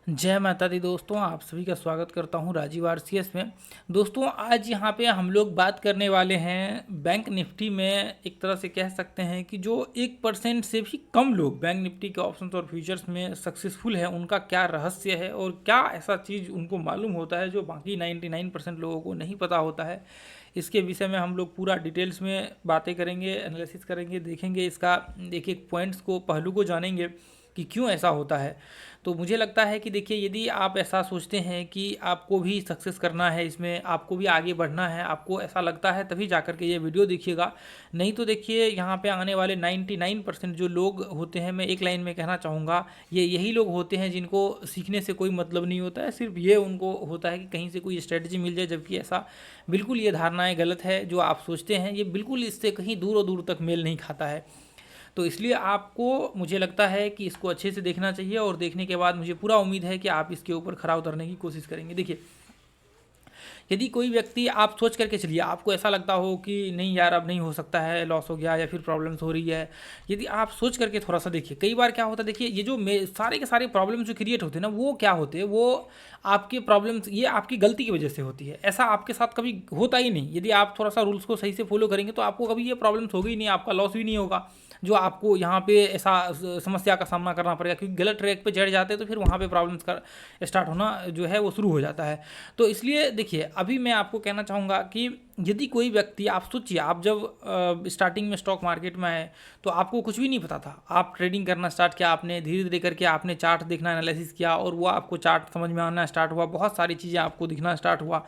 जय माता दी दोस्तों, आप सभी का स्वागत करता हूं राजीव आरसीएस में। दोस्तों, आज यहां पे हम लोग बात करने वाले हैं बैंक निफ्टी में। एक तरह से कह सकते हैं कि जो 1% से भी कम लोग बैंक निफ्टी के ऑप्शंस और फ्यूचर्स में सक्सेसफुल है, उनका क्या रहस्य है और क्या ऐसा चीज़ उनको मालूम होता है जो बाकी 99% लोगों को नहीं पता होता है। इसके विषय में हम लोग पूरा डिटेल्स में बातें करेंगे, एनालिसिस करेंगे, देखेंगे इसका एक एक पॉइंट्स को, पहलू को जानेंगे कि क्यों ऐसा होता है। तो मुझे लगता है कि देखिए, यदि आप ऐसा सोचते हैं कि आपको भी सक्सेस करना है, इसमें आपको भी आगे बढ़ना है, आपको ऐसा लगता है, तभी जा कर के ये वीडियो देखिएगा। नहीं तो देखिए, यहाँ पे आने वाले 99% जो लोग होते हैं, मैं एक लाइन में कहना चाहूँगा, ये यही लोग होते हैं जिनको सीखने से कोई मतलब नहीं होता है। सिर्फ ये उनको होता है कि कहीं से कोई स्ट्रेटजी मिल जाए, जबकि ऐसा बिल्कुल, ये धारणाएँ गलत है। जो आप सोचते हैं ये बिल्कुल इससे कहीं दूर दूर तक मेल नहीं खाता है। तो इसलिए आपको, मुझे लगता है कि इसको अच्छे से देखना चाहिए, और देखने के बाद मुझे पूरा उम्मीद है कि आप इसके ऊपर खरा उतरने की कोशिश करेंगे। देखिए, यदि कोई व्यक्ति, आप सोच करके चलिए, आपको ऐसा लगता हो कि नहीं यार, अब नहीं हो सकता है, लॉस हो गया या फिर प्रॉब्लम्स हो रही है, यदि आप सोच करके थोड़ा सा देखिए, कई बार क्या होता है, देखिए ये जो सारे के सारे प्रॉब्लम्स जो क्रिएट होते हैं ना, वो क्या होते हैं, वो आपके प्रॉब्लम्स, ये आपकी गलती की वजह से होती है। ऐसा आपके साथ कभी होता ही नहीं। यदि आप थोड़ा सा रूल्स को सही से फॉलो करेंगे तो आपको कभी ये प्रॉब्लम्स होगी ही नहीं, आपका लॉस भी नहीं होगा जो आपको यहाँ पे ऐसा समस्या का सामना करना पड़ेगा। क्योंकि गलत ट्रैक पे चढ़ जाते हैं तो फिर वहाँ पे प्रॉब्लम्स का स्टार्ट होना जो है वो शुरू हो जाता है। तो इसलिए देखिए, अभी मैं आपको कहना चाहूँगा कि यदि कोई व्यक्ति, आप सोचिए, आप जब स्टार्टिंग में स्टॉक मार्केट में आए तो आपको कुछ भी नहीं पता था, आप ट्रेडिंग करना स्टार्ट किया, आपने धीरे धीरे करके आपने चार्ट देखना, एनालिसिस किया, और वो आपको चार्ट समझ में आना स्टार्ट हुआ, बहुत सारी चीज़ें आपको दिखना स्टार्ट हुआ।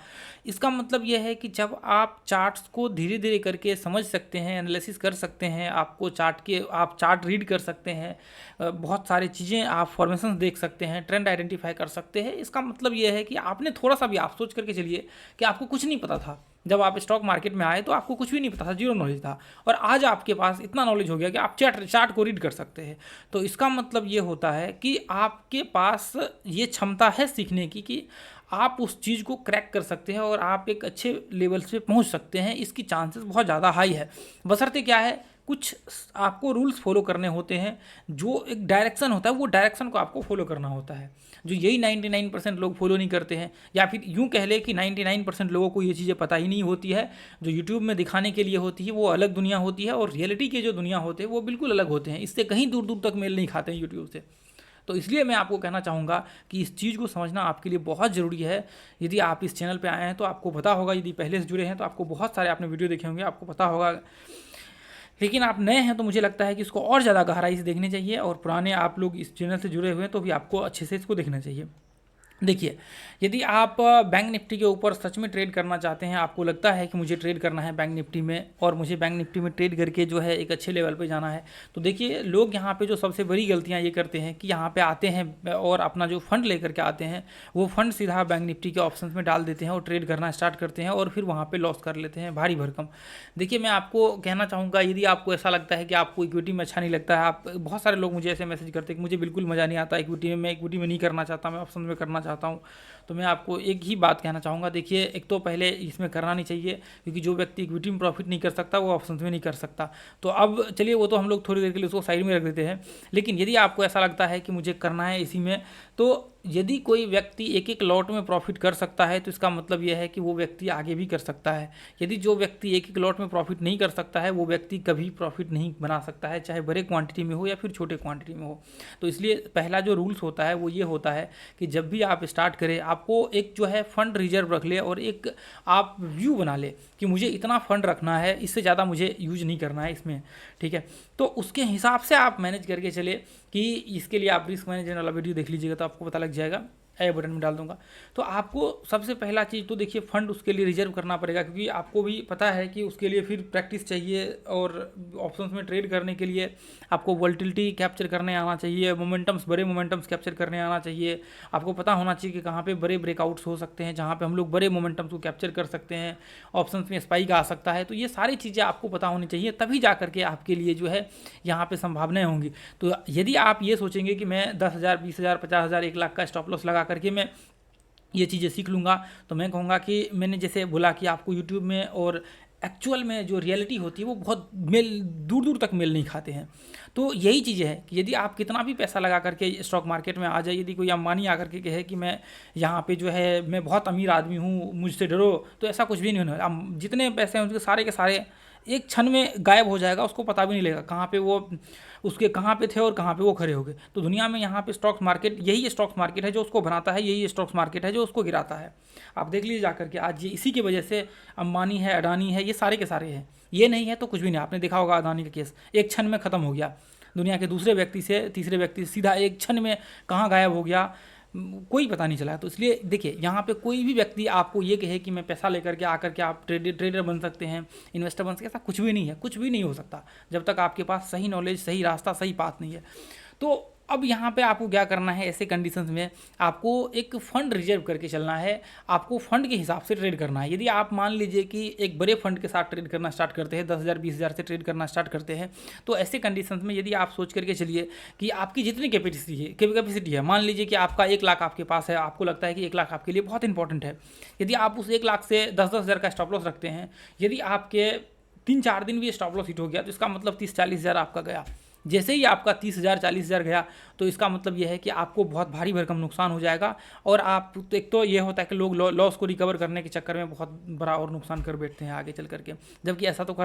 इसका मतलब यह है कि जब आप चार्ट्स को धीरे धीरे करके समझ सकते हैं, एनालिसिस कर सकते हैं, आपको आप चार्ट रीड कर सकते हैं, बहुत सारी चीज़ें, आप फॉर्मेशन देख सकते हैं, ट्रेंड आइडेंटिफाई कर सकते हैं, इसका मतलब यह है कि आपने थोड़ा सा भी, आप सोच करके चलिए कि आपको कुछ नहीं पता था जब आप स्टॉक मार्केट में आए, तो आपको कुछ भी नहीं पता था, जीरो नॉलेज था, और आज आपके पास इतना नॉलेज हो गया कि आप चार्ट को रीड कर सकते हैं। तो इसका मतलब ये होता है कि आपके पास ये क्षमता है सीखने की, कि आप उस चीज़ को क्रैक कर सकते हैं और आप एक अच्छे लेवल पे पहुंच सकते हैं। इसकी चांसेस बहुत ज़्यादा हाई है। बशर्ते क्या है, कुछ आपको रूल्स फॉलो करने होते हैं, जो एक डायरेक्शन होता है, वो डायरेक्शन को आपको फॉलो करना होता है, जो यही 99% लोग फॉलो नहीं करते हैं। या फिर यूँ कह ले कि 99% लोगों को ये चीज़ें पता ही नहीं होती है। जो यूट्यूब में दिखाने के लिए होती है वो अलग दुनिया होती है, और रियलिटी के जो दुनिया होते हैं वो बिल्कुल अलग होते हैं, इससे कहीं दूर दूर तक मेल नहीं खाते हैं यूट्यूब से। तो इसलिए मैं आपको कहना चाहूँगा कि इस चीज़ को समझना आपके लिए बहुत ज़रूरी है। यदि आप इस चैनल पे आए हैं तो आपको पता होगा, यदि पहले से जुड़े हैं तो आपको बहुत सारे, आपने वीडियो देखे होंगे, आपको पता होगा। लेकिन आप नए हैं तो मुझे लगता है कि इसको और ज़्यादा गहराई से देखने चाहिए, और पुराने आप लोग इस चैनल से जुड़े हुए हैं तो भी आपको अच्छे से इसको देखना चाहिए। देखिए, यदि आप बैंक निफ्टी के ऊपर सच में ट्रेड करना चाहते हैं, आपको लगता है कि मुझे ट्रेड करना है बैंक निफ्टी में, और मुझे बैंक निफ्टी में ट्रेड करके जो है एक अच्छे लेवल पे जाना है, तो देखिए, लोग यहाँ पे जो सबसे बड़ी गलतियाँ ये करते हैं कि यहाँ पे आते हैं और अपना जो फंड लेकर के आते हैं, वो फंड सीधा बैंक निफ्टी के ऑप्शंस में डाल देते हैं और ट्रेड करना स्टार्ट करते हैं, और फिर वहाँ पर लॉस कर लेते हैं भारी भरकम। देखिए, मैं आपको कहना चाहूँगा, यदि आपको ऐसा लगता है कि आपको इक्विटी में अच्छा नहीं लगता है, आप, बहुत सारे लोग मुझे ऐसे मैसेज करते हैं कि मुझे बिल्कुल मज़ा नहीं आता इक्विटी में, मैं इक्विटी में नहीं करना चाहता, मैं ऑप्शन में करना चाहता हूँ, तो मैं आपको एक ही बात कहना चाहूँगा। देखिए, एक तो पहले इसमें करना नहीं चाहिए, क्योंकि जो व्यक्ति इक्विटी में प्रॉफिट नहीं कर सकता वो ऑप्शंस में नहीं कर सकता। तो अब चलिए, वो तो हम लोग थोड़ी देर के लिए उसको साइड में रख देते हैं। लेकिन यदि आपको ऐसा लगता है कि मुझे करना है इसी में, तो यदि कोई व्यक्ति एक एक लॉट में प्रॉफिट कर सकता है तो इसका मतलब यह है कि वो व्यक्ति आगे भी कर सकता है। यदि जो व्यक्ति एक एक लॉट में प्रॉफिट नहीं कर सकता है, वो व्यक्ति कभी प्रॉफिट नहीं बना सकता है, चाहे बड़े क्वांटिटी में हो या फिर छोटे क्वांटिटी में हो। तो इसलिए पहला जो रूल्स होता है वो ये होता है कि जब भी आप स्टार्ट करें, आपको एक जो है फंड रिजर्व रख ले, और एक आप व्यू बना ले कि मुझे इतना फंड रखना है, इससे ज़्यादा मुझे यूज नहीं करना है इसमें, ठीक है। तो उसके हिसाब से आप मैनेज करके चले, कि इसके लिए आप रिस्क मैनेजमेंट वाला वीडियो देख लीजिएगा तो आपको पता लग जाएगा, आई बटन में डाल दूंगा। तो आपको सबसे पहला चीज़ तो देखिए, फंड उसके लिए रिजर्व करना पड़ेगा, क्योंकि आपको भी पता है कि उसके लिए फिर प्रैक्टिस चाहिए, और ऑप्शंस में ट्रेड करने के लिए आपको वोल्टिलिटी कैप्चर करने आना चाहिए, मोमेंटम्स, बड़े मोमेंटम्स कैप्चर करने आना चाहिए। आपको पता होना चाहिए कि कहाँ पे बड़े ब्रेकआउट्स हो सकते हैं, जहाँ पे हम लोग बड़े मोमेंटम्स को कैप्चर कर सकते हैं, ऑप्शंस में स्पाइक आ सकता है। तो ये सारी चीज़ें आपको पता होनी चाहिए, तभी जा करके आपके लिए जो है यहाँ पे संभावनाएं होंगी। तो यदि आप ये सोचेंगे कि मैं 10,000, 20,000, 50,000, 1 लाख का स्टॉप लॉस लगा करके मैं ये चीज़ें सीख लूँगा, तो मैं कहूँगा कि मैंने जैसे बोला कि आपको यूट्यूब में और एक्चुअल में जो रियलिटी होती है वो बहुत मेल दूर दूर तक मेल नहीं खाते हैं। तो यही चीज़ें है कि यदि आप कितना भी पैसा लगा करके स्टॉक मार्केट में आ जाए, यदि कोई अंबानी आकर के कहे कि मैं यहाँ पे जो है मैं बहुत अमीर आदमी हूँ, मुझसे डरो, तो ऐसा कुछ भी नहीं होने वाला। जितने पैसे हैं उसके सारे के सारे एक क्षण में गायब हो जाएगा, उसको पता भी नहीं लगेगा कहाँ पे वो उसके कहाँ पे थे और कहाँ पे वो खड़े हो गए। तो दुनिया में यहाँ पे स्टॉक मार्केट, यही स्टॉक मार्केट है जो उसको बनाता है, यही स्टॉक मार्केट है जो उसको गिराता है। आप देख लीजिए जाकर के, आज ये इसी की वजह से अंबानी है, अडानी है, ये सारे के सारे हैं। ये नहीं है तो कुछ भी नहीं। आपने देखा होगा अडानी का केस एक क्षण में ख़त्म हो गया, दुनिया के दूसरे व्यक्ति से तीसरे व्यक्ति से सीधा एक क्षण में कहाँ गायब हो गया, कोई पता नहीं चला। तो इसलिए देखिए, यहाँ पे कोई भी व्यक्ति आपको ये कहे कि मैं पैसा लेकर के आकर के आप ट्रेडर बन सकते हैं, इन्वेस्टर बन सकते हैं, ऐसा कुछ भी नहीं है, कुछ भी नहीं हो सकता जब तक आपके पास सही नॉलेज, सही रास्ता, सही पाथ नहीं है। तो अब यहाँ पे आपको क्या करना है, ऐसे कंडीशंस में आपको एक फ़ंड रिजर्व करके चलना है, आपको फ़ंड के हिसाब से ट्रेड करना है। यदि आप मान लीजिए कि एक बड़े फंड के साथ ट्रेड करना स्टार्ट करते हैं, 10,000 20,000 से ट्रेड करना स्टार्ट करते हैं, तो ऐसे कंडीशंस में यदि आप सोच करके चलिए कि आपकी जितनी कैपेसिटी है, मान लीजिए कि आपका 1 लाख आपके पास है, आपको लगता है कि 1 लाख आपके लिए बहुत इंपॉर्टेंट है। यदि आप उस 1 लाख से 10-10 हज़ार का स्टॉप लॉस रखते हैं, यदि आपके 3-4 दिन भी स्टॉप लॉस हिट हो गया तो इसका मतलब 30-40 हज़ार आपका गया। जैसे ही आपका 30,000 40,000 गया तो इसका मतलब यह है कि आपको बहुत भारी भरकम नुकसान हो जाएगा। और आप तो एक तो ये होता है कि लोग लॉस को रिकवर करने के चक्कर में बहुत बड़ा और नुकसान कर बैठते हैं आगे चल करके, जबकि ऐसा तो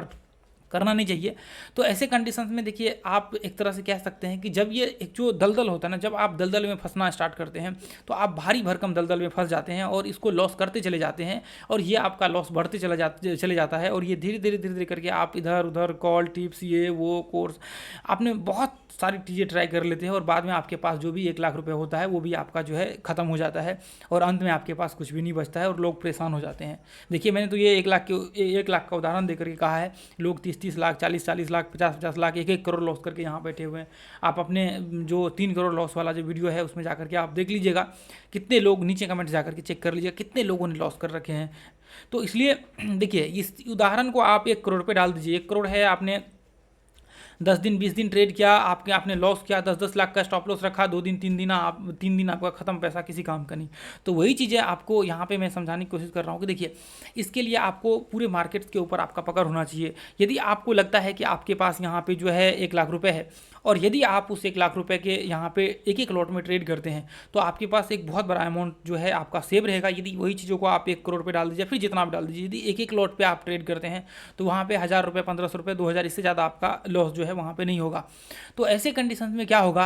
करना नहीं चाहिए। तो ऐसे कंडीशंस में देखिए, आप एक तरह से कह सकते हैं कि जब ये एक जो दलदल होता है ना, जब आप दलदल में फंसना स्टार्ट करते हैं तो आप भारी भरकम दलदल में फंस जाते हैं और इसको लॉस करते चले जाते हैं, और ये आपका लॉस बढ़ते चले जाता है। और ये धीरे धीरे करके आप इधर उधर कॉल टिप्स, ये वो कोर्स, आपने बहुत सारी चीज़ें ट्राई कर लेते हैं और बाद में आपके पास जो भी 1 लाख रुपए होता है वो भी आपका जो है ख़त्म हो जाता है और अंत में आपके पास कुछ भी नहीं बचता है और लोग परेशान हो जाते हैं। देखिए, मैंने तो ये 1 लाख का उदाहरण देकर के कहा है। लोग 30-30 लाख, 40-40 लाख, 50-50 लाख, 1-1 करोड़ लॉस करके यहाँ बैठे हुए हैं। आप अपने जो 3 करोड़ लॉस वाला जो वीडियो है उसमें जाकर के आप देख लीजिएगा, कितने लोग, नीचे कमेंट जाकर के चेक कर लीजिएगा कितने लोगों ने लॉस कर रखे हैं। तो इसलिए देखिए, इस उदाहरण को आप 1 करोड़ पे डाल दीजिए। 1 करोड़ है, आपने 10 दिन 20 दिन ट्रेड किया, आपने लॉस किया, 10-10 लाख का स्टॉप लॉस रखा, 2 दिन 3 दिन आपका खत्म, पैसा किसी काम का नहीं। तो वही चीज़ें आपको यहाँ पे मैं समझाने की कोशिश कर रहा हूँ कि देखिए, इसके लिए आपको पूरे मार्केट्स के ऊपर आपका पकड़ होना चाहिए। यदि आपको लगता है कि आपके पास यहाँ पे जो है 1 लाख रुपए है और यदि आप उस 1 लाख रुपए के यहाँ पे एक लॉट में ट्रेड करते हैं तो आपके पास एक बहुत बड़ा अमाउंट जो है आपका सेव रहेगा। यदि वही चीज़ों को आप 1 करोड़ पे डाल दीजिए, फिर जितना आप डाल दीजिए, यदि एक लॉट पे आप ट्रेड करते हैं तो वहाँ पे 1,000 रुपये, 1,500 रुपये, 2,000, इससे ज़्यादा आपका लॉस जो है वहाँ पे नहीं होगा। तो ऐसे कंडीशन में क्या होगा,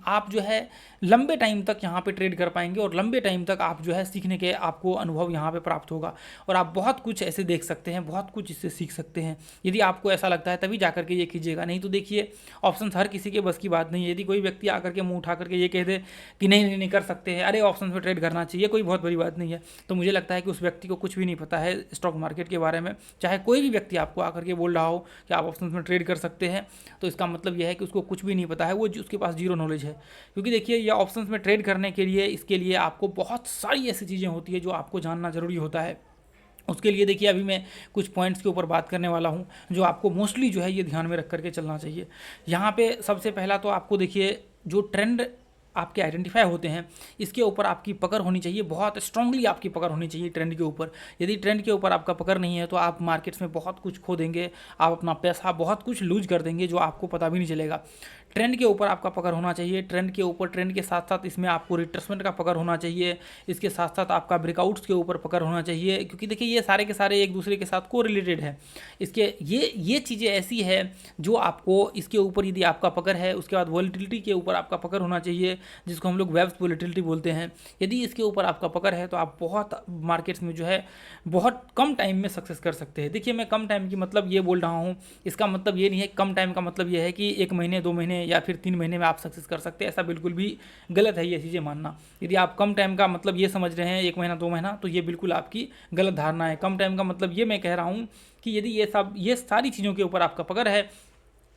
आप जो है लंबे टाइम तक यहाँ पे ट्रेड कर पाएंगे और लंबे टाइम तक आप जो है सीखने के आपको अनुभव यहाँ पे प्राप्त होगा और आप बहुत कुछ ऐसे देख सकते हैं, बहुत कुछ इससे सीख सकते हैं। यदि आपको ऐसा लगता है तभी जाकर के ये कीजिएगा, नहीं तो देखिए, ऑप्शन हर किसी के बस की बात नहीं है। यदि कोई व्यक्ति आकर के मुंह उठा करके ये कह दे कि नहीं कर सकते हैं, अरे ऑप्शन में ट्रेड करना चाहिए, कोई बहुत बड़ी बात नहीं है, तो मुझे लगता है कि उस व्यक्ति को कुछ भी नहीं पता है स्टॉक मार्केट के बारे में। चाहे कोई भी व्यक्ति आपको आकर के बोल रहा हो कि आप ऑप्शन में ट्रेड कर सकते हैं, तो इसका मतलब यह है कि उसको कुछ भी नहीं पता है, वो उसके पास जीरो नॉलेज है। क्योंकि देखिए, ये ऑप्शंस में ट्रेड करने के लिए, इसके लिए आपको बहुत सारी ऐसी चीज़ें होती है जो आपको जानना ज़रूरी होता है। उसके लिए देखिए, अभी मैं कुछ पॉइंट्स के ऊपर बात करने वाला हूँ जो आपको मोस्टली जो है ये ध्यान में रख करके चलना चाहिए। यहाँ पे सबसे पहला तो आपको देखिए, जो ट्रेंड आपके आइडेंटिफाई होते हैं इसके ऊपर आपकी पकड़ होनी चाहिए, बहुत स्ट्रांगली आपकी पकड़ होनी चाहिए ट्रेंड के ऊपर। यदि ट्रेंड के ऊपर आपका पकड़ नहीं है तो आप मार्केट्स में बहुत कुछ खो देंगे, आप अपना पैसा बहुत कुछ लूज कर देंगे जो आपको पता भी नहीं चलेगा। ट्रेंड के ऊपर आपका पकड़ होना चाहिए, ट्रेंड के ऊपर, ट्रेंड के साथ साथ इसमें आपको रिट्रेसमेंट का पकड़ होना चाहिए, इसके साथ साथ आपका ब्रेकआउट्स के ऊपर पकड़ होना चाहिए, क्योंकि देखिए ये सारे के सारे एक दूसरे के साथ को रिलेटेड है। इसके ये चीज़ें ऐसी है जो आपको इसके ऊपर यदि आपका पकड़ है, उसके बाद वॉलेटिलिटी के ऊपर आपका पकड़ होना चाहिए, जिसको हम लोग वेब्स वॉलेटिलिटी बोलते हैं। यदि इसके ऊपर आपका पकड़ है तो आप बहुत मार्केट्स में जो है बहुत कम टाइम में सक्सेस कर सकते हैं। देखिए, मैं कम टाइम की मतलब ये बोल रहा हूँ, इसका मतलब ये नहीं है, कम टाइम का मतलब ये है कि 1 महीने 2 महीने या फिर 3 महीने में आप सक्सेस कर सकते हैं, ऐसा बिल्कुल भी गलत है ये चीज़ें मानना। यदि आप कम टाइम का मतलब ये समझ रहे हैं 1 महीना 2 महीना, तो ये बिल्कुल आपकी गलत धारणा है। कम टाइम का मतलब ये मैं कह रहा हूँ कि यदि ये सारी चीज़ों के ऊपर आपका पकड़ है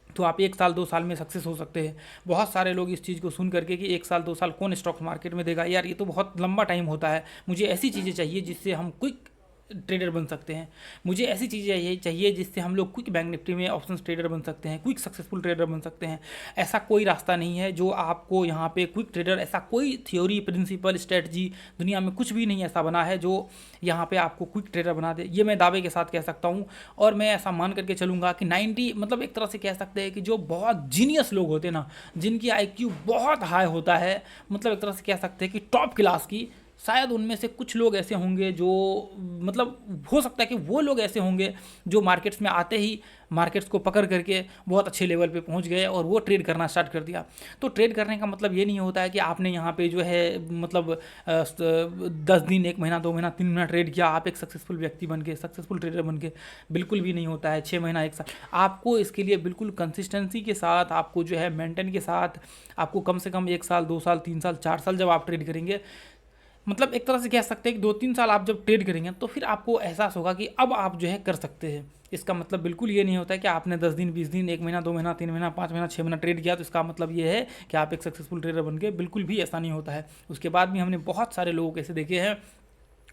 तो आप 1 साल 2 साल में सक्सेस हो सकते हैं। बहुत सारे लोग इस चीज़ को सुन करके कि 1 साल 2 साल कौन स्टॉक मार्केट में देगा, यार ये तो बहुत लंबा टाइम होता है, मुझे ऐसी चीज़ें चाहिए जिससे हम क्विक ट्रेडर बन सकते हैं। मुझे ऐसी चीज़ें यही चाहिए जिससे हम लोग क्विक बैंक निफ्टी में ऑप्शन ट्रेडर बन सकते हैं, क्विक सक्सेसफुल ट्रेडर बन सकते हैं। ऐसा कोई रास्ता नहीं है जो आपको यहाँ पे क्विक ट्रेडर, ऐसा कोई थ्योरी, प्रिंसिपल, स्ट्रेटजी दुनिया में कुछ भी नहीं ऐसा बना है जो यहाँ पे आपको क्विक ट्रेडर बना दे। ये मैं दावे के साथ कह सकता हूँ और मैं ऐसा मान करके चलूँगा कि 90 मतलब एक तरह से कह सकते हैं कि जो बहुत जीनियस लोग होते हैं ना, जिनकी IQ बहुत हाई होता है, मतलब एक तरह से कह सकते हैं कि टॉप क्लास की, शायद उनमें से कुछ लोग ऐसे होंगे जो मतलब हो सकता है कि वो लोग ऐसे होंगे जो मार्केट्स में आते ही मार्केट्स को पकड़ करके बहुत अच्छे लेवल पे पहुंच गए और वो ट्रेड करना स्टार्ट कर दिया। तो ट्रेड करने का मतलब ये नहीं होता है कि आपने यहाँ पे जो है मतलब 10 दिन, 1 महीना, 2 महीना, 3 महीना ट्रेड किया, आप एक सक्सेसफुल व्यक्ति बन के, सक्सेसफुल ट्रेडर बन के, बिल्कुल भी नहीं होता है। 6 महीना, 1 साल, आपको इसके लिए बिल्कुल कंसिस्टेंसी के साथ, आपको जो है मेंटेन के साथ, आपको कम से कम 1 साल, 2 साल, 3 साल, 4 साल जब आप ट्रेड करेंगे, मतलब एक तरह से कह सकते हैं कि 2-3 साल आप जब ट्रेड करेंगे तो फिर आपको एहसास होगा कि अब आप जो है कर सकते हैं। इसका मतलब बिल्कुल ये नहीं होता है कि आपने 10 दिन, 20 दिन, 1 महीना, 2 महीना, 3 महीना, 5 महीना, 6 महीना ट्रेड किया तो इसका मतलब ये है कि आप एक सक्सेसफुल ट्रेडर बन गए। बिल्कुल भी ऐसा नहीं होता है। उसके बाद भी हमने बहुत सारे लोगों को ऐसे देखे हैं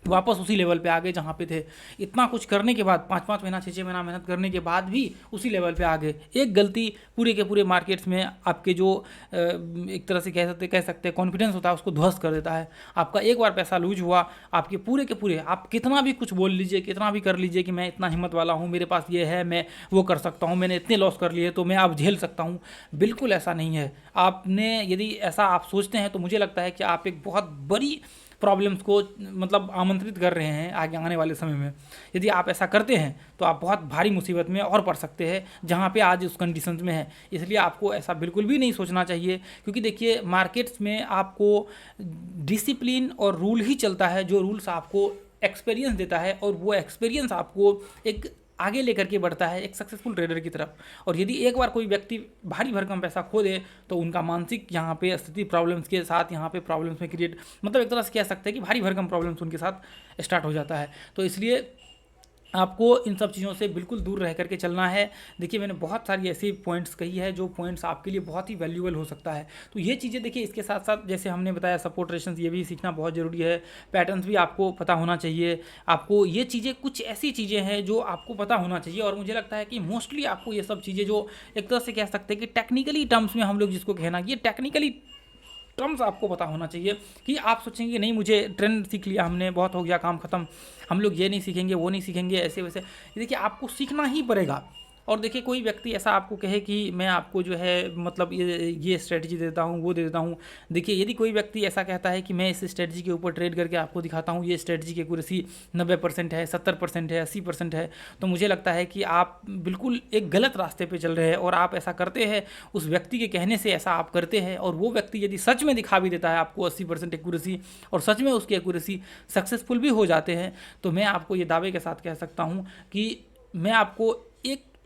वापस उसी लेवल पे आ गए जहाँ पे थे। इतना कुछ करने के बाद, 5-5 महीना, 6-6 महीना मेहनत करने के बाद भी उसी लेवल पे आ गए। एक गलती पूरे के पूरे मार्केट्स में आपके जो एक तरह से कह सकते हैं कॉन्फिडेंस होता है उसको ध्वस्त कर देता है। आपका एक बार पैसा लूज हुआ, आपके पूरे के पूरे, आप कितना भी कुछ बोल लीजिए, कितना भी कर लीजिए कि मैं इतना हिम्मत वाला हूँ, मेरे पास ये है, मैं वो कर सकता हूँ, मैंने इतने लॉस कर लिए तो मैं अब झेल सकता हूँ, बिल्कुल ऐसा नहीं है। आपने यदि ऐसा आप सोचते हैं तो मुझे लगता है कि आप एक बहुत बड़ी प्रॉब्लम्स को मतलब आमंत्रित कर रहे हैं आगे आने वाले समय में। यदि आप ऐसा करते हैं तो आप बहुत भारी मुसीबत में और पड़ सकते हैं जहाँ पे आज उस कंडीशंस में है। इसलिए आपको ऐसा बिल्कुल भी नहीं सोचना चाहिए, क्योंकि देखिए मार्केट्स में आपको डिसिप्लिन और रूल ही चलता है, जो रूल्स आपको एक्सपीरियंस देता है और वो एक्सपीरियंस आपको एक आगे लेकर के बढ़ता है एक सक्सेसफुल ट्रेडर की तरफ। और यदि एक बार कोई व्यक्ति भारी भरकम पैसा खो दे तो उनका मानसिक यहाँ पे स्थिति प्रॉब्लम्स के साथ यहाँ पे प्रॉब्लम्स में क्रिएट, मतलब एक तरह से कह सकते हैं कि भारी भरकम प्रॉब्लम्स उनके साथ स्टार्ट हो जाता है। तो इसलिए आपको इन सब चीज़ों से बिल्कुल दूर रह करके चलना है। देखिए मैंने बहुत सारी ऐसी पॉइंट्स कही है जो पॉइंट्स आपके लिए बहुत ही वैल्यूएबल हो सकता है। तो ये चीज़ें देखिए, इसके साथ साथ जैसे हमने बताया सपोर्ट रेशंस, ये भी सीखना बहुत ज़रूरी है। पैटर्न्स भी आपको पता होना चाहिए। आपको ये चीज़ें, कुछ ऐसी चीज़ें हैं जो आपको पता होना चाहिए। और मुझे लगता है कि मोस्टली आपको ये सब चीज़ें जो एक तरह से कह सकते हैं कि टेक्निकली टर्म्स में हम लोग जिसको कहना, ये टेक्निकली टर्म्स आपको पता होना चाहिए कि आप सोचेंगे नहीं मुझे ट्रेंड सीख लिया हमने, बहुत हो गया, काम खत्म, हम लोग ये नहीं सीखेंगे, वो नहीं सीखेंगे, ऐसे वैसे। देखिए आपको सीखना ही पड़ेगा। और देखिए कोई व्यक्ति ऐसा आपको कहे कि मैं आपको जो है मतलब ये स्ट्रेटजी देता हूँ, वो दे देता हूँ। देखिए यदि कोई व्यक्ति ऐसा कहता है कि मैं इस स्ट्रेटजी के ऊपर ट्रेड करके आपको दिखाता हूँ, ये स्ट्रेटजी की एक्यूरेसी 90% है, 70% है, 80% है, तो मुझे लगता है कि आप बिल्कुल एक गलत रास्ते पे चल रहे हैं। और आप ऐसा करते हैं, उस व्यक्ति के कहने से ऐसा आप करते हैं, और वो व्यक्ति यदि सच में दिखा भी देता है आपको 80% एक्यूरेसी और सच में उसकी एक्यूरेसी सक्सेसफुल भी हो जाते हैं, तो मैं आपको ये दावे के साथ कह सकता हूँ कि मैं आपको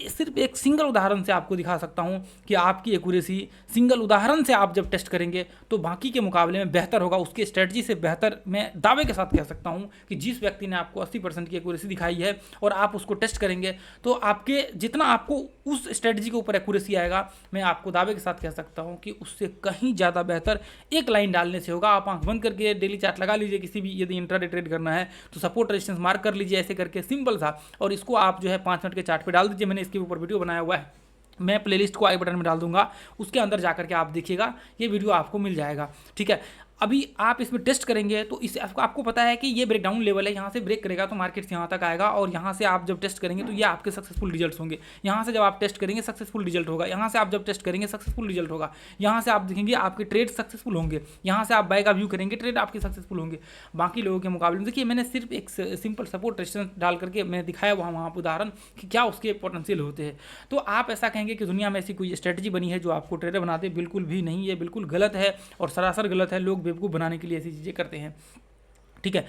सिर्फ एक सिंगल उदाहरण से आपको दिखा सकता हूं कि आपकी एक्यूरेसी सिंगल उदाहरण से आप जब टेस्ट करेंगे तो बाकी के मुकाबले में बेहतर होगा, उसके स्ट्रेटजी से बेहतर। मैं दावे के साथ कह सकता हूं कि जिस व्यक्ति ने आपको 80% की एक्यूरेसी दिखाई है और आप उसको टेस्ट करेंगे तो आपके जितना आपको उस स्ट्रेटजी के ऊपर एक्यूरेसी आएगा, मैं आपको दावे के साथ कह सकता हूँ कि उससे कहीं ज़्यादा बेहतर एक लाइन डालने से होगा। आप आंख बंद करके डेली चार्ट लगा लीजिए, किसी भी यदि इंट्राडे ट्रेड करना है तो सपोर्ट रेजिस्टेंस मार्क कर लीजिए ऐसे करके, सिंपल सा, और इसको आप जो है 5 मिनट के चार्ट पे डाल दीजिए। मैंने इसके ऊपर वीडियो बनाया हुआ है, मैं प्लेलिस्ट को आई बटन में डाल दूंगा, उसके अंदर जाकर के आप देखिएगा, ये वीडियो आपको मिल जाएगा। ठीक है, अभी आप इसमें टेस्ट करेंगे तो इस आपको पता है कि ये ब्रेकडाउन लेवल है, यहाँ से ब्रेक करेगा तो मार्केट यहाँ तक आएगा, और यहाँ से आप जब टेस्ट करेंगे तो ये आपके सक्सेसफुल रिजल्ट होंगे। यहाँ से जब आप टेस्ट करेंगे सक्सेसफुल रिजल्ट होगा, यहाँ से आप जब टेस्ट करेंगे सक्सेसफुल रिजल्ट होगा, यहाँ से आप देखेंगे आपके ट्रेड सक्सेसफुल होंगे, यहाँ से आप बाय का व्यू करेंगे, ट्रेड आपके सक्सेसफुल होंगे बाकी लोगों के मुकाबले में। देखिए मैंने सिर्फ एक सिंपल सपोर्ट रेजिस्टेंस डाल करके मैंने दिखाया वहाँ उदाहरण कि क्या उसके पोटेंशियल होते हैं। तो आप ऐसा कहेंगे कि दुनिया में ऐसी कोई स्ट्रेटजी बनी है जो आपको ट्रेडर बना दे, बिल्कुल भी नहीं, ये बिल्कुल गलत है और सरासर गलत है। लोग बेवकूफ़ बनाने के लिए ऐसी चीज़ें करते हैं। ठीक है,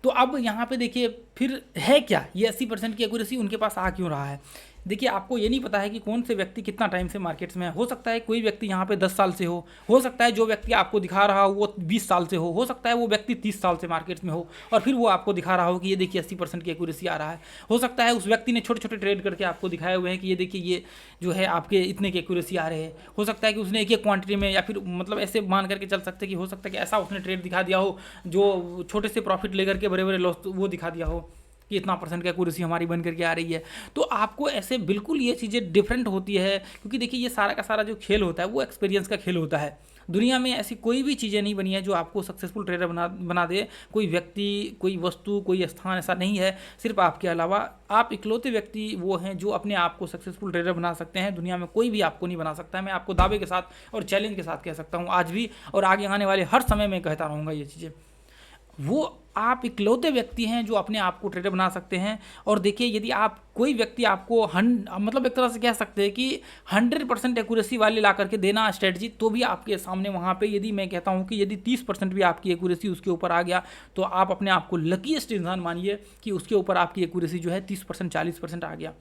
तो अब यहाँ पे देखिए फिर है क्या, ये 80% की एक्यूरेसी उनके पास आ क्यों रहा है। देखिए आपको ये नहीं पता है कि कौन से व्यक्ति कितना टाइम से मार्केट्स में है। हो सकता है कोई व्यक्ति यहाँ पे 10 साल से हो सकता है जो व्यक्ति आपको दिखा रहा हो वो 20 साल से हो सकता है वो व्यक्ति 30 साल से मार्केट्स में हो और फिर वो आपको दिखा रहा हो कि ये देखिए 80% की एक्यूरेसी आ रहा है। हो सकता है उस व्यक्ति ने छोटे छोटे ट्रेड करके आपको दिखाए हुए हैं कि ये देखिए ये जो है आपके इतने की एक्यूरेसी आ रहे हैं। हो सकता है कि उसने एक एक क्वांटिटी में, या फिर मतलब ऐसे मान करके चल सकते कि हो सकता है कि ऐसा उसने ट्रेड दिखा दिया हो जो छोटे से प्रॉफिट लेकर के बड़े बड़े लॉस वो दिखा दिया हो कि इतना परसेंट की एक्यूरेसी हमारी बन करके आ रही है। तो आपको ऐसे बिल्कुल ये चीज़ें डिफरेंट होती है, क्योंकि देखिए ये सारा का सारा जो खेल होता है वो एक्सपीरियंस का खेल होता है। दुनिया में ऐसी कोई भी चीज़ें नहीं बनी है जो आपको सक्सेसफुल ट्रेडर बना दे। कोई व्यक्ति, कोई वस्तु, कोई स्थान ऐसा नहीं है सिर्फ आपके अलावा। आप इकलौते व्यक्ति वो हैं जो अपने आप को सक्सेसफुल ट्रेडर बना सकते हैं। दुनिया में कोई भी आपको नहीं बना सकता है। मैं आपको दावे के साथ और चैलेंज के साथ कह सकता हूँ, आज भी और आगे आने वाले हर समय में कहता रहूँगा ये चीज़ें। वो आप इकलौते व्यक्ति हैं जो अपने आप को ट्रेडर बना सकते हैं। और देखिए, यदि आप कोई व्यक्ति आपको मतलब एक तरह से कह सकते हैं कि 100% एक्यूरेसी वाले ला करके देना स्ट्रेटजी, तो भी आपके सामने वहाँ पे यदि मैं कहता हूँ कि यदि 30% भी आपकी एक्यूरेसी उसके ऊपर आ गया, तो आप अपने आप को लकीएस्ट इंसान मानिए कि उसके ऊपर आपकी एक्यूरेसी जो है 30% 40% आ गया।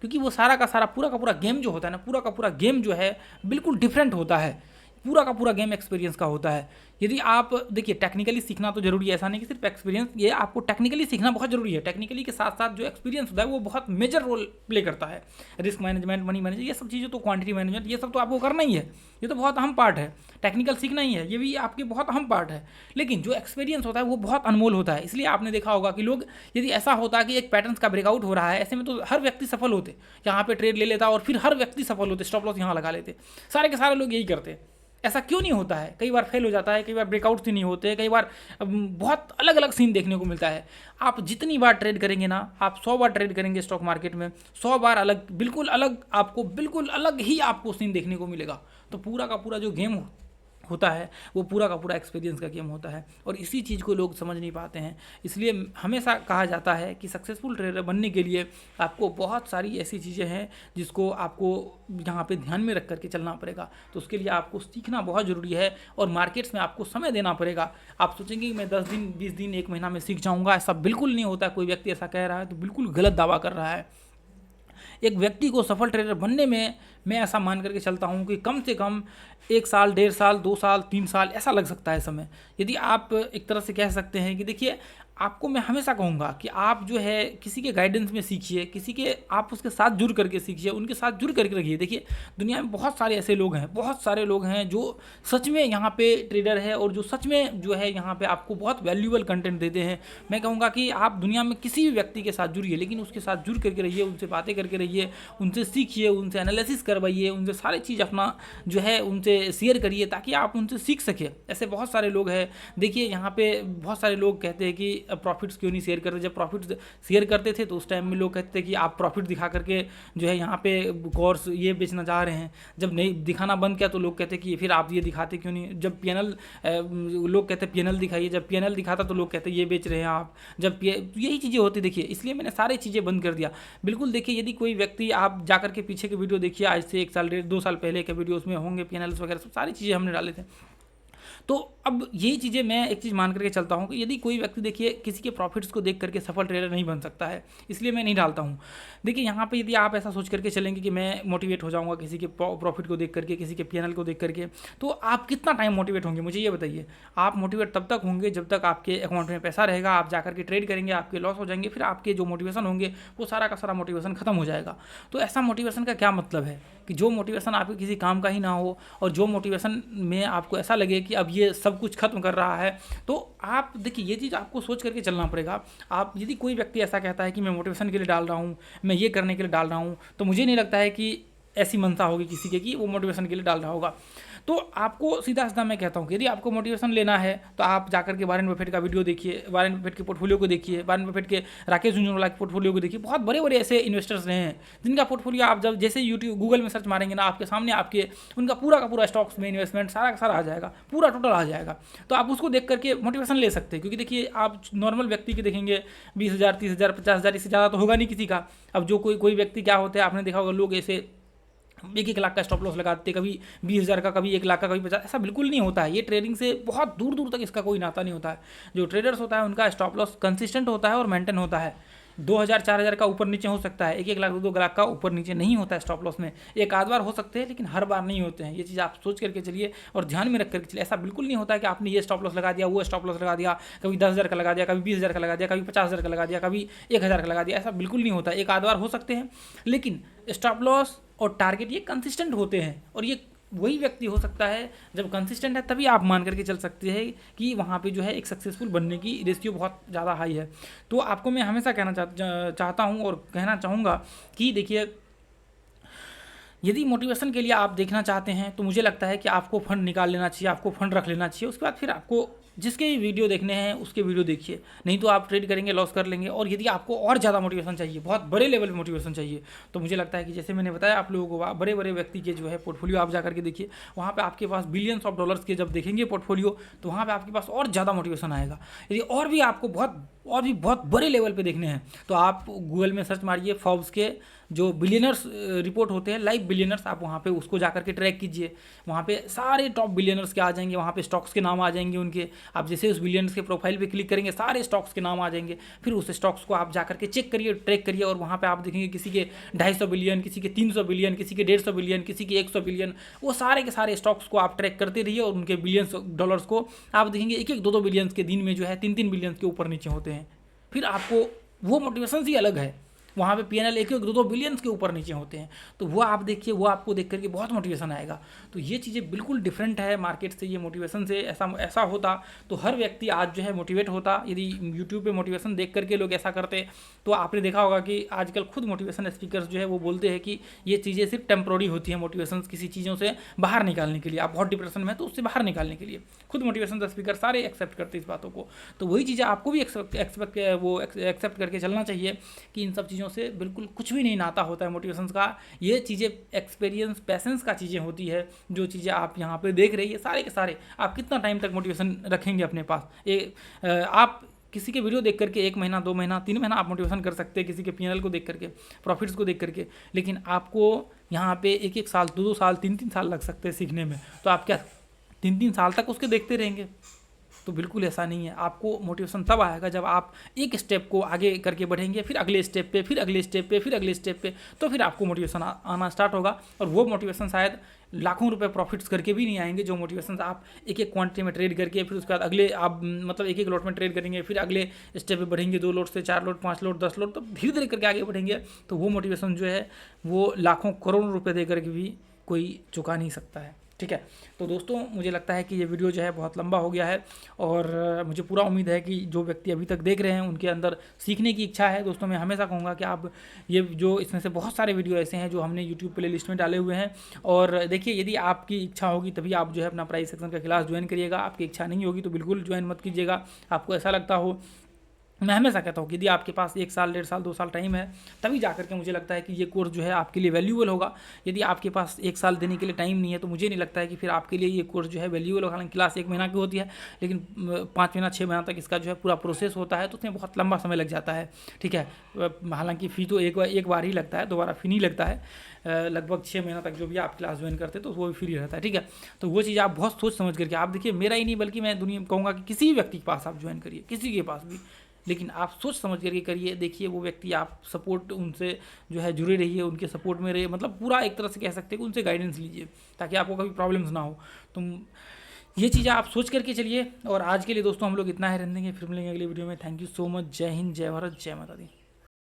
क्योंकि वो सारा का सारा पूरा का पूरा गेम जो होता है ना, पूरा का पूरा गेम जो है बिल्कुल डिफरेंट होता है। पूरा का पूरा गेम एक्सपीरियंस का होता है। यदि आप देखिए, टेक्निकली सीखना तो जरूरी है, ऐसा नहीं कि सिर्फ एक्सपीरियंस, ये आपको टेक्निकली सीखना बहुत जरूरी है। टेक्निकली के साथ साथ जो एक्सपीरियंस होता है वो बहुत मेजर रोल प्ले करता है। रिस्क मैनेजमेंट, मनी मैनेजमेंट, ये सब चीज़ें तो, क्वांटिटी मैनेजमेंट, ये सब तो आपको करना ही है। ये तो बहुत अहम पार्ट है। टेक्निकल सीखना ही है, ये भी आपके बहुत अहम पार्ट है। लेकिन जो एक्सपीरियंस होता है वो बहुत अनमोल होता है। इसलिए आपने देखा होगा कि लोग, यदि ऐसा होता कि एक पैटर्न का ब्रेकआउट हो रहा है, ऐसे में तो हर व्यक्ति सफल होते, यहाँ पे ट्रेड ले लेता और फिर हर व्यक्ति सफल होते, स्टॉप लॉस यहाँ लगा लेते। सारे के सारे लोग यही करते। ऐसा क्यों नहीं होता है? कई बार फेल हो जाता है, कई बार ब्रेकआउट ही नहीं होते, कई बार बहुत अलग अलग सीन देखने को मिलता है। आप जितनी बार ट्रेड करेंगे ना, आप 100 बार ट्रेड करेंगे स्टॉक मार्केट में, 100 बार अलग, बिल्कुल अलग, आपको बिल्कुल अलग ही आपको सीन देखने को मिलेगा। तो पूरा का पूरा जो गेम होता है वो पूरा का पूरा एक्सपीरियंस का गेम होता है। और इसी चीज़ को लोग समझ नहीं पाते हैं। इसलिए हमेशा कहा जाता है कि सक्सेसफुल ट्रेडर बनने के लिए आपको बहुत सारी ऐसी चीज़ें हैं जिसको आपको यहाँ पे ध्यान में रख करके चलना पड़ेगा। तो उसके लिए आपको सीखना बहुत ज़रूरी है और मार्केट्स में आपको समय देना पड़ेगा। आप सोचेंगे कि मैं 10 दिन, 20 दिन, 1 महीना में सीख जाऊँगा, ऐसा बिल्कुल नहीं होता। कोई व्यक्ति ऐसा कह रहा है तो बिल्कुल गलत दावा कर रहा है। एक व्यक्ति को सफल ट्रेडर बनने में मैं ऐसा मान करके चलता हूँ कि कम से कम 1 साल, 1.5 साल, 2 साल, 3 साल ऐसा लग सकता है समय। यदि आप एक तरह से कह सकते हैं कि देखिए, आपको मैं हमेशा कहूँगा कि आप जो है किसी के गाइडेंस में सीखिए, किसी के, आप उसके साथ जुड़ करके सीखिए, उनके साथ जुड़ करके रखिए। देखिए, दुनिया में बहुत सारे ऐसे लोग हैं, बहुत सारे लोग हैं जो सच में यहाँ पे ट्रेडर है और जो सच में जो है यहाँ पे आपको बहुत वैल्यूएबल कंटेंट देते हैं। मैं कहूँगा कि आप दुनिया में किसी भी व्यक्ति के साथ जुड़िए, लेकिन उसके साथ जुड़ करके रहिए, उनसे बातें करके रहिए, उनसे सीखिए, उनसे एनालिसिस करवाइए, उनसे सारी चीज़ अपना जो है उनसे शेयर करिए ताकि आप उनसे सीख सकें। ऐसे बहुत सारे लोग हैं। देखिए, यहाँ पे बहुत सारे लोग कहते हैं कि प्रॉफिट्स क्यों नहीं शेयर करते। जब प्रॉफिट्स शेयर करते थे तो उस टाइम में लोग कहते थे कि आप प्रॉफिट दिखा करके जो है यहाँ पे कोर्स ये बेचना चाह रहे हैं। जब नहीं दिखाना बंद किया तो लोग कहते कि फिर आप ये दिखाते क्यों नहीं। जब पीएनएल, लोग कहते पीएनएल दिखाइए, जब पीएनएल दिखाता तो लोग कहते ये बेच रहे हैं आप। जब यही चीज़ें होती, देखिए, इसलिए मैंने सारी चीज़ें बंद कर दिया। बिल्कुल देखिए, यदि कोई व्यक्ति, आप जाकर के पीछे के वीडियो देखिए, आज से 1 साल, 2 साल पहले के वीडियो उसमें होंगे पीएनएल्स वगैरह, सब सारी चीज़ें हमने डाले थे। तो अब यही चीज़ें मैं एक चीज़ मान करके चलता हूँ कि यदि कोई व्यक्ति देखिए किसी के प्रॉफिट्स को देख करके सफल ट्रेडर नहीं बन सकता है, इसलिए मैं नहीं डालता हूँ। देखिए, यहाँ पे यदि आप ऐसा सोच करके चलेंगे कि मैं मोटिवेट हो जाऊँगा किसी के प्रॉफिट को देख करके, किसी के पीएनएल को देख करके, तो आप कितना टाइम मोटिवेट होंगे, मुझे ये बताइए। आप मोटिवेट तब तक होंगे जब तक आपके अकाउंट में पैसा रहेगा। आप जाकर के ट्रेड करेंगे, आपके लॉस हो जाएंगे, फिर आपके जो मोटिवेशन होंगे वो सारा का सारा मोटिवेशन खत्म हो जाएगा। तो ऐसा मोटिवेशन का क्या मतलब है कि जो मोटिवेशन आपके किसी काम का ही ना हो और जो मोटिवेशन में आपको ऐसा लगे कि अब ये सब कुछ खत्म कर रहा है। तो आप देखिए, ये चीज़ आपको सोच करके चलना पड़ेगा। आप, यदि कोई व्यक्ति ऐसा कहता है कि मैं मोटिवेशन के लिए डाल रहा हूँ, मैं ये करने के लिए डाल रहा हूँ, तो मुझे नहीं लगता है कि ऐसी मनसा होगी किसी के कि वो मोटिवेशन के लिए डाल रहा होगा। तो आपको सीधा सीधा मैं कहता हूँ कि यदि आपको मोटिवेशन लेना है तो आप जाकर के वॉरेन बफेट का वीडियो देखिए, वॉरेन बफेट के पोर्टफोलियो को देखिए, वॉरेन बफेट के राकेश झुंझुनवाला के पोर्टफोलियो को देखिए। बहुत बड़े बड़े ऐसे इन्वेस्टर्स रहे हैं जिनका पोर्टफोलियो आप जब जैसे यूट्यूब, गूगल में सर्च मारेंगे ना, आपके सामने आपके उनका पूरा का पूरा स्टॉक्स में इन्वेस्टमेंट सारा का सारा आ जाएगा, पूरा टोटल आ जाएगा। तो आप उसको देख करके मोटिवेशन ले सकते हैं। क्योंकि देखिए, आप नॉर्मल व्यक्ति के देखेंगे 20,000, 30,000, 50,000, इससे ज़्यादा तो होगा नहीं किसी का। अब जो कोई व्यक्ति क्या होता है, आपने देखा होगा, लोग ऐसे 1-1 लाख का स्टॉप लॉस लगाते, कभी 20,000 का, कभी 1 लाख का, कभी 50। ऐसा बिल्कुल नहीं होता है। ये ट्रेडिंग से बहुत दूर दूर तक इसका कोई नाता नहीं होता है। जो ट्रेडर्स होता है उनका स्टॉप लॉस कंसिस्टेंट होता है और मेंटेन होता है। 2,000, 4,000 का ऊपर नीचे हो सकता है, 1-1 लाख, 2-2 लाख का ऊपर नीचे नहीं होता है स्टॉप लॉस में। एक आध बार हो सकते हैं लेकिन हर बार नहीं होते हैं। ये चीज़ आप सोच करके चलिए और ध्यान में रख करके चलिए। ऐसा बिल्कुल नहीं होता है कि आपने ये स्टॉप लॉस लगा दिया, वो स्टॉप लॉस लगा दिया, कभी 10,000 का लगा दिया, कभी 20,000 का लगा दिया, कभी 50,000 का लगा दिया, कभी 1,000 का लगा दिया। ऐसा बिल्कुल नहीं होता। एक आध बार हो सकते हैं लेकिन स्टॉप लॉस और टारगेट ये कंसिस्टेंट होते हैं और ये वही व्यक्ति हो सकता है जब कंसिस्टेंट है, तभी आप मान करके चल सकते हैं कि वहाँ पे जो है एक सक्सेसफुल बनने की रेशियो बहुत ज़्यादा हाई है। तो आपको मैं हमेशा कहना चाहता हूँ और कहना चाहूँगा कि देखिए, यदि मोटिवेशन के लिए आप देखना चाहते हैं तो मुझे लगता है कि आपको फंड निकाल लेना चाहिए, आपको फंड रख लेना चाहिए। उसके बाद फिर आपको जिसके भी वीडियो देखने हैं उसके वीडियो देखिए, नहीं तो आप ट्रेड करेंगे, लॉस कर लेंगे। और यदि आपको और ज़्यादा मोटिवेशन चाहिए, बहुत बड़े लेवल पे मोटिवेशन चाहिए, तो मुझे लगता है कि जैसे मैंने बताया आप लोगों को, बड़े बड़े व्यक्ति के जो है पोर्टफोलियो आप जा करके देखिए, वहाँ पे आपके पास बिलियंस ऑफ डॉलर्स के जब देखेंगे पोर्टफोलियो, तो वहाँ पे आपके पास और ज़्यादा मोटिवेशन आएगा। यदि और भी आपको बहुत बड़े लेवल पे देखने हैं तो आप गूगल में सर्च मारिए, फॉर्ब्स के जो बिलियनर्स रिपोर्ट होते हैं, लाइव बिलियनर्स, आप वहाँ पे उसको जाकर के ट्रैक कीजिए। वहाँ पे सारे टॉप बिलियनर्स के आ जाएंगे, वहाँ पे स्टॉक्स के नाम आ जाएंगे उनके। आप जैसे उस बिलियनर्स के प्रोफाइल पे क्लिक करेंगे, सारे स्टॉक्स के नाम आ जाएंगे। फिर उस स्टॉक्स को आप जाकर के चेक करिए, ट्रैक करिए, और वहाँ पे आप देखेंगे किसी के 250 बिलियन, किसी के 300 बिलियन, किसी के 150 बिलियन, किसी के 100 बिलियन। वो सारे के सारे स्टॉक्स को आप ट्रैक करते रहिए और उनके बिलियंस डॉलर्स को आप देखेंगे, एक एक 2-2 बिलियंस के दिन में जो है 3-3 बिलियंस के ऊपर नीचे होते हैं। फिर आपको वो मोटिवेशन ही अलग है, वहाँ पे पीएनएल 1-1, 2-2 बिलियंस के ऊपर नीचे होते हैं। तो वो आप देखिए, वो आपको देख करके बहुत मोटिवेशन आएगा। तो ये चीज़ें बिल्कुल डिफरेंट है मार्केट से, ये मोटिवेशन से। ऐसा होता तो हर व्यक्ति आज जो है मोटिवेट होता। यदि यूट्यूब पे मोटिवेशन देख करके लोग ऐसा करते तो आपने देखा होगा कि आजकल खुद मोटिवेशन स्पीकर्स जो है वो बोलते हैं कि ये चीज़ें सिर्फ टेम्प्रोरी होती हैं, मोटिवेशन किसी चीज़ों से बाहर निकालने के लिए। आप बहुत डिप्रेशन में तो उससे बाहर निकालने के लिए खुद मोटिवेशन स्पीकर सारे एक्सेप्ट करते हैं इस बातों को। तो वही चीज़ें आपको भी एक्सेप्ट करके चलना चाहिए कि इन सब चीज़ों से बिल्कुल कुछ भी नहीं नाता होता है मोटिवेशंस का। ये चीज़ें एक्सपीरियंस, पैसेंस का चीज़ें होती है। जो चीज़ें आप यहाँ पे देख रही है सारे के सारे, आप कितना टाइम तक मोटिवेशन रखेंगे अपने पास? आप किसी के वीडियो देख करके 1 महीना, 2 महीना, 3 महीना आप मोटिवेशन कर सकते हैं, किसी के पीएनएल को देख करके, प्रॉफिट्स को देख करके। लेकिन आपको यहाँ पे 1-1 साल, 2-2 साल, 3-3 साल लग सकते हैं सीखने में। तो आप क्या 3-3 साल तक उसके देखते रहेंगे? तो बिल्कुल ऐसा नहीं है। आपको मोटिवेशन तब आएगा जब आप एक स्टेप को आगे करके बढ़ेंगे, फिर अगले स्टेप पे, फिर अगले स्टेप पे, फिर अगले स्टेप पे, तो फिर आपको मोटिवेशन आना स्टार्ट होगा। और वो मोटिवेशन शायद लाखों रुपए प्रॉफिट्स करके भी नहीं आएंगे, जो मोटिवेशन आप एक एक क्वांटिटी में ट्रेड करके, फिर उसके बाद अगले आप मतलब एक एक लॉट में ट्रेड करेंगे, फिर अगले स्टेप पे बढ़ेंगे, 2 लॉट से 4 लॉट, 5 लॉट, 10 लॉट, तो धीरे धीरे करके आगे बढ़ेंगे। तो वो मोटिवेशन जो है वो लाखों करोड़ों रुपये दे करके भी कोई चुका नहीं सकता है। ठीक है। तो दोस्तों, मुझे लगता है कि ये वीडियो जो है बहुत लंबा हो गया है, और मुझे पूरा उम्मीद है कि जो व्यक्ति अभी तक देख रहे हैं उनके अंदर सीखने की इच्छा है। दोस्तों, मैं हमेशा कहूँगा कि आप ये जो इसमें से बहुत सारे वीडियो ऐसे हैं जो हमने यूट्यूब प्ले लिस्ट में डाले हुए हैं। और देखिए, यदि आपकी इच्छा होगी तभी आप जो है अपना प्राइस सेक्शन का क्लास ज्वाइन करिएगा। आपकी इच्छा नहीं होगी तो बिल्कुल ज्वाइन मत कीजिएगा। आपको ऐसा लगता हो, मैं हमेशा कहता हूँ कि यदि आपके पास 1 साल, 1.5 साल, 2 साल टाइम है, तभी जा करके मुझे लगता है कि ये कोर्स जो है आपके लिए वैल्यूएबल होगा। यदि आपके पास 1 साल देने के लिए टाइम नहीं है तो मुझे नहीं लगता है कि फिर आपके लिए ये कोर्स जो है वैल्यूएबल होगा। हालांकि क्लास 1 महीना की होती है, लेकिन 5 महीना, 6 महीना तक इसका जो है पूरा प्रोसेस होता है, तो उसमें बहुत लंबा समय लग जाता है। ठीक है। हालांकि फ़ी तो एक बार ही लगता है, दोबारा फ़ी नहीं लगता है। लगभग 6 महीना तक जो भी आप क्लास ज्वाइन करते हैं तो वो भी फ्री रहता है। ठीक है। तो वो चीज़ आप बहुत सोच समझ करके, आप देखिए, मेरा ही नहीं बल्कि मैं दुनिया में कहूँगा कि किसी भी व्यक्ति के पास आप ज्वाइन करिए, किसी के पास भी, लेकिन आप सोच समझ करके करिए। देखिए, वो व्यक्ति, आप सपोर्ट उनसे जो है जुड़े रहिए, उनके सपोर्ट में रहिए, मतलब पूरा एक तरह से कह सकते हैं कि उनसे गाइडेंस लीजिए, ताकि आपको कभी प्रॉब्लम्स ना हो। तो ये चीज़ें आप सोच करके चलिए। और आज के लिए दोस्तों हम लोग इतना ही रहने देंगे, फिर मिलेंगे अगली वीडियो में। Thank you so much. जय हिंद, जय भारत, जय माता दी।